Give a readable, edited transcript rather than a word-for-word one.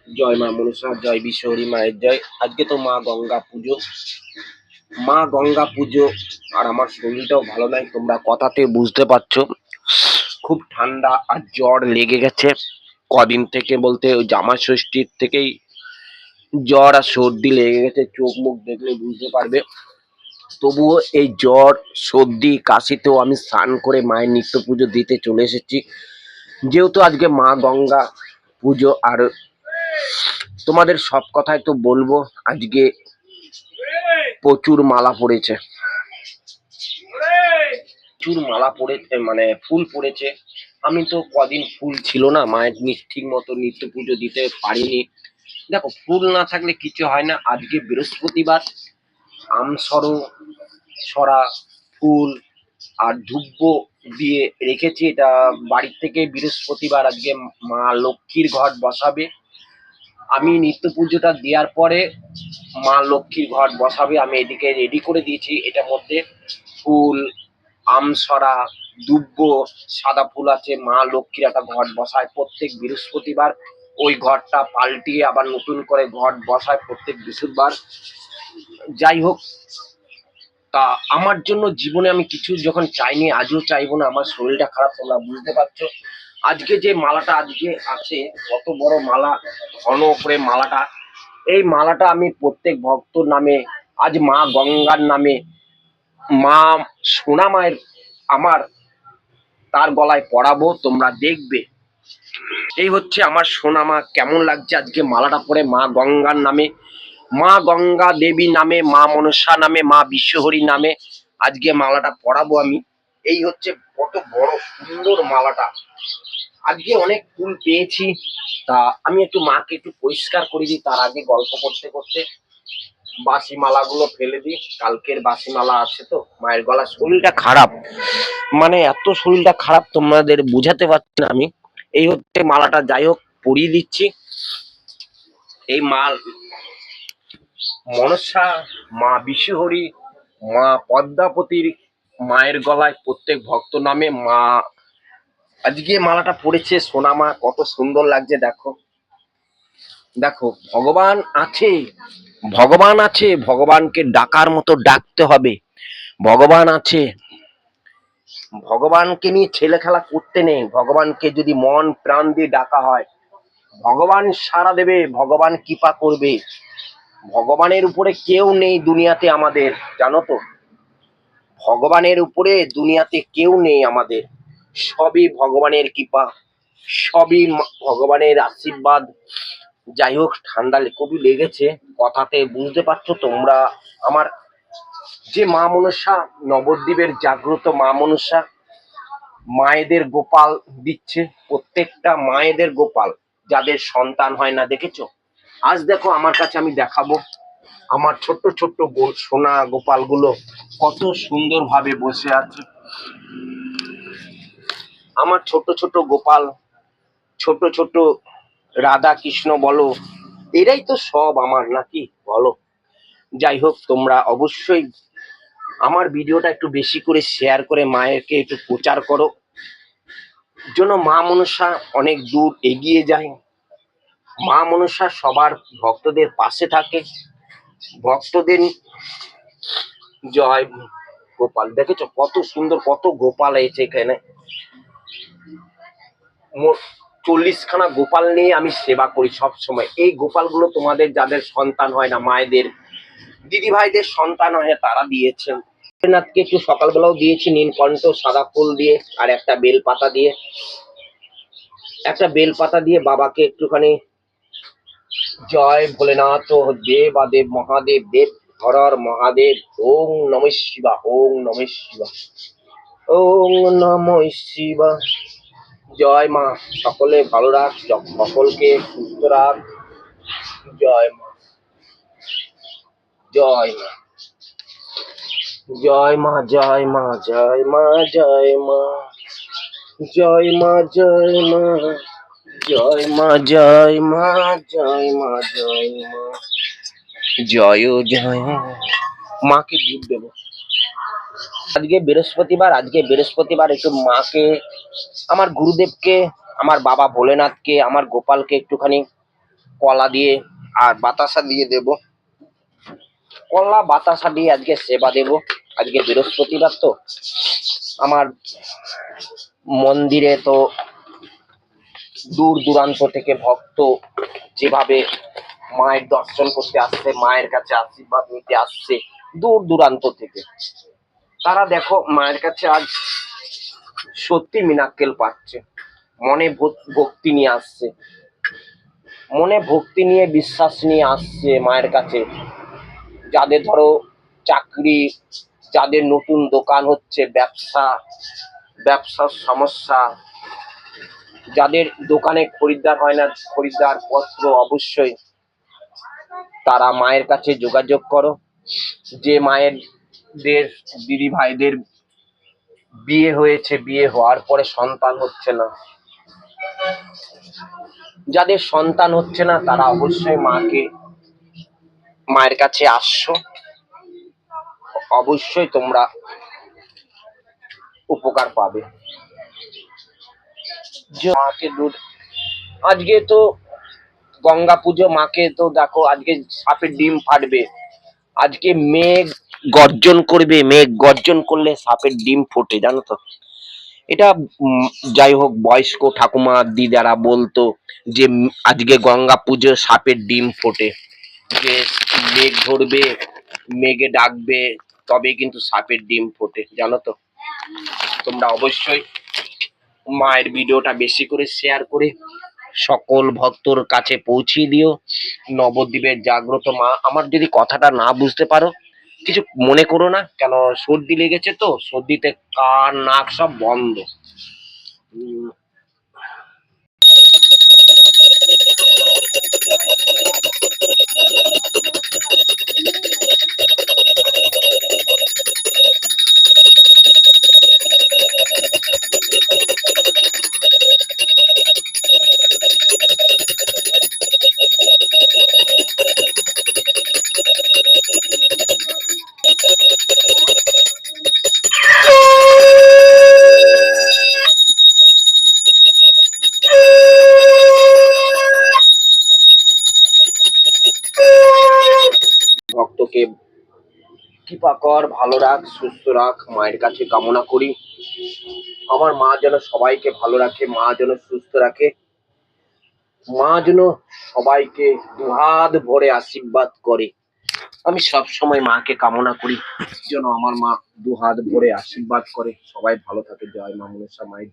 জয় মা মনসা, জয় বিশ্বহরি মায়ের জয়। আজকে তো মা গঙ্গা পুজো, মা গঙ্গা পুজো। আর আমার শরীরটাও ভালো নাই, তোমরা কথাতে বুঝতে পারছো। খুব ঠান্ডা আর জ্বর লেগে গেছে কদিন থেকে, বলতে ওই জামা ষষ্ঠীর থেকেই জ্বর আর সর্দি লেগে গেছে, চোখ মুখ দেখলে বুঝতে পারবে। তবুও এই জ্বর সর্দি কাশিতেও আমি স্নান করে মায়ের নিত্য পুজো দিতে চলে এসেছি, যেহেতু আজকে মা গঙ্গা পুজো। আর তোমাদের সব কথাই তো বলবো, আজকে প্রচুর মালা পড়েছে, প্রচুর মালা পড়েছে, মানে ফুল পড়েছে। আমি তো কদিন ফুল ছিল না, মায়ের ঠিক মতো নিত্য পুজো দিতে পারিনি। দেখো, ফুল না থাকলে কিছু হয় না। আজকে বৃহস্পতিবার, আমসরো ছড়া ফুল আর ধূপ দিয়ে রেখেছি। এটা বাড়ির থেকে বৃহস্পতিবার আজকে মা লক্ষ্মীর ঘট বসাবে। আমি নিত্য পুজোটা দেওয়ার পরে মা লক্ষ্মীর ঘট বসাবে, আমি এদিকে রেডি করে দিয়েছি। এটার মধ্যে ফুল, আমসরা, দুব্ব, সাদা ফুল আছে। মা লক্ষ্মীর একটা ঘট বসায় প্রত্যেক বৃহস্পতিবার, ওই ঘরটা পাল্টিয়ে আবার নতুন করে ঘট বসায় প্রত্যেক বৃহস্পতিবার। যাই হোক, তা আমার জন্য জীবনে আমি কিছু যখন চাইনি, আজও চাইবো না। আমার শরীরটা খারাপ, তোমরা বুঝতে পারছো। আজকে যে মালাটা আজকে আছে, কত বড় মালা, ঘন করে মালাটা। এই মালাটা আমি প্রত্যেক ভক্তর নামে, আজ মা গঙ্গার নামে, মা সোনা মায়ের আমার, তার গলায় পরাবো, তোমরা দেখবে। এই হচ্ছে আমার সোনা মা। কেমন লাগছে আজকে মালাটা পরে মা গঙ্গার নামে, মা গঙ্গা দেবী নামে, মা মনসা নামে, মা বিশ্বহরি নামে আজকে মালাটা পরাবো আমি। এই হচ্ছে কত বড় সুন্দর মালাটা। আজকে অনেক ফুল পেয়েছি, তা আমি একটু মাকে একটু পরিষ্কার করে দিই। তার আগে গল্প করতে করতে বাসি মালাগুলো ফেলে দিই, কালকের বাসি মালা আছে তো। মায়ের গলা, শরীরটা খারাপ, মানে এত শরীরটা খারাপ তোমাদের বুঝাতে পারছি না আমি। এই হচ্ছে মালাটা, যাই হোক পরিয়ে দিচ্ছি। এই মাল মনসা, মা বিশ্বহরি, মা পদ্মাবতীর মায়ের গলায় প্রত্যেক ভক্ত নামে মা আজকে মালাটা পড়েছে। সোনা মা কত সুন্দর লাগছে, দেখো দেখো। ভগবান আছে, ভগবান আছে, ভগবানকে ডাকার মতো ডাকতে হবে। ভগবান আছে, ভগবানকে নিয়ে ছেলে খেলা করতে নেই। ভগবানকে যদি মন প্রাণ দিয়ে ডাকা হয়, ভগবান সাড়া দেবে, ভগবান কৃপা করবে। ভগবানের উপরে কেউ নেই দুনিয়াতে আমাদের, জানো তো। ভগবানের উপরে দুনিয়াতে কেউ নেই আমাদের, সবই ভগবানের কৃপা, সবই ভগবানের আশীর্বাদ। যাই হোক, ঠান্ডা খুবই লেগেছে, কথাতে বুঝতে পারছো তোমরা। আমার যে মা মনসা, নবদ্বীপের জাগ্রত মা মনসা, মায়েদের গোপাল দিচ্ছে, প্রত্যেকটা মায়েদের গোপাল, যাদের সন্তান হয় না, দেখেছো। আজ দেখো আমার কাছে, আমি দেখাবো আমার ছোট্ট ছোট্ট সোনা গোপাল গুলো কত সুন্দর ভাবে বসে আছে। আমার ছোট ছোট গোপাল, ছোট ছোট রাধা কৃষ্ণ বলো, এরাই তো সব আমার, নাকি বলো। যাই হোক, তোমরা অবশ্যই আমার ভিডিওটা একটু বেশি করে শেয়ার করে মায়েরকে একটু প্রচার করো, যেন মা মনসা অনেক দূর এগিয়ে যায়। মা মনসা সবার ভক্তদের পাশে থাকে, ভক্তদের জয়। গোপাল দেখেছো কত সুন্দর, কত গোপাল এসেছে এখানে। 40খানা গোপাল নিয়ে আমি সেবা করি সব সময়। এই গোপালগুলো তোমাদের যাদের সন্তান হয় না, মায়েদের দিদি ভাইদের সন্তান হয়, তারা দিয়েছেন। ভোলেনাথকে একটু সকালবেলাও দিয়েছি নীলকণ্ঠ সাদা ফুল দিয়ে, আর একটা বেলপাতা দিয়ে, বাবাকে একটুখানি জয় ভোলেনাথ দেব আদেব মহাদেব দেব হর হর মহাদেব, ওং নমঃ শিবা, ওং নমঃ শিবা, ওং নমঃ শিবা। জয় মা, সকলে ভালো রাখ, সকলকে সুস্থ রাখ। জয় মা, জয় মা, জয় মা, জয় মা, জয় মা, জয় মা, জয় মা, জয় মা, জয় মা, জয় মা, জয় মা, জয় মা, জয় জয় মাকে দুধ দেবো। আজকে বৃহস্পতিবার, একটু মাকে, আমার গুরুদেবকে, আমার বাবা ভোলেনাথকে, আমার গোপালকে একটুখানি কলা দিয়ে আর বাতাসা দিয়ে দেব। কলা বাতাসা দিয়ে আজকে সেবা দেব। আজকে বৃহস্পতিবার তো আমার মন্দিরে তো দূর দূরান্ত থেকে ভক্ত যেভাবে মায়ের দর্শন করতে আসছে, মায়ের কাছে আশীর্বাদ নিতে আসছে দূর দূরান্ত থেকে, তারা দেখো মায়ের কাছে আজ সত্যি মিরাক্কেল পাচ্ছে। মনে ভক্তি নিয়ে আসছে, মনে ভক্তি নিয়ে বিশ্বাস নিয়ে আসছে মায়ের কাছে। যাদের ধরো চাকরি, যাদের নতুন দোকান হচ্ছে, ব্যবসার সমস্যা, যাদের দোকানে খরিদ্দার হয় না, খরিদ্দার পত্র অবশ্যই তারা মায়ের কাছে যোগাযোগ করো। যে মায়ের দিদি ভাইদের বিয়ে হয়েছে, বিয়ে হওয়ার পরে সন্তান হচ্ছে না, যাদের সন্তান হচ্ছে না তারা অবশ্যই মায়ের কাছে আসছো, অবশ্যই তোমরা উপকার পাবে। মাকে দুধ, আজকে তো গঙ্গা পুজো, মাকে তো দেখো আজকে সাপের ডিম ফাটবে, আজকে মেঘ গর্জন করবে, মেঘ গর্জন করলে সাপের ডিম ফোটে, জানো তো এটা। যাই হোক, বয়স্ক ঠাকুমা দিদারা বলতো যে আজকে গঙ্গা পুজো সাপের ডিম ফোটে, যে মেঘ ধরবে, মেঘে ডাকবে, তবে কিন্তু সাপের ডিম ফোটে, জানো তো। তোমরা অবশ্যই মায়ের ভিডিওটা বেশি করে শেয়ার করে সকল ভক্তর কাছে পৌঁছিয়ে দিও। নবদ্বীপের জাগ্রত মা। আমার যদি কথাটা না বুঝতে পারো কিছু মনে করো না, কেন সর্দি লেগেছে তো, সর্দিতে কান নাক সব বন্ধ। ভক্তকে কৃপা কর, ভালো রাখ, সুস্থ রাখ, মায়ের কাছে কামনা করি। আমার মা যেন সবাইকে ভালো রাখে, মা যেন সুস্থ রাখে, মা যেন সবাইকে দুহাত ভরে আশীর্বাদ করে। আমি সব সময় মাকে কামনা করি যেন আমার মা দুহাত ভরে আশীর্বাদ করে, সবাই ভালো থাকে। জয় মা মনসা মায়ের।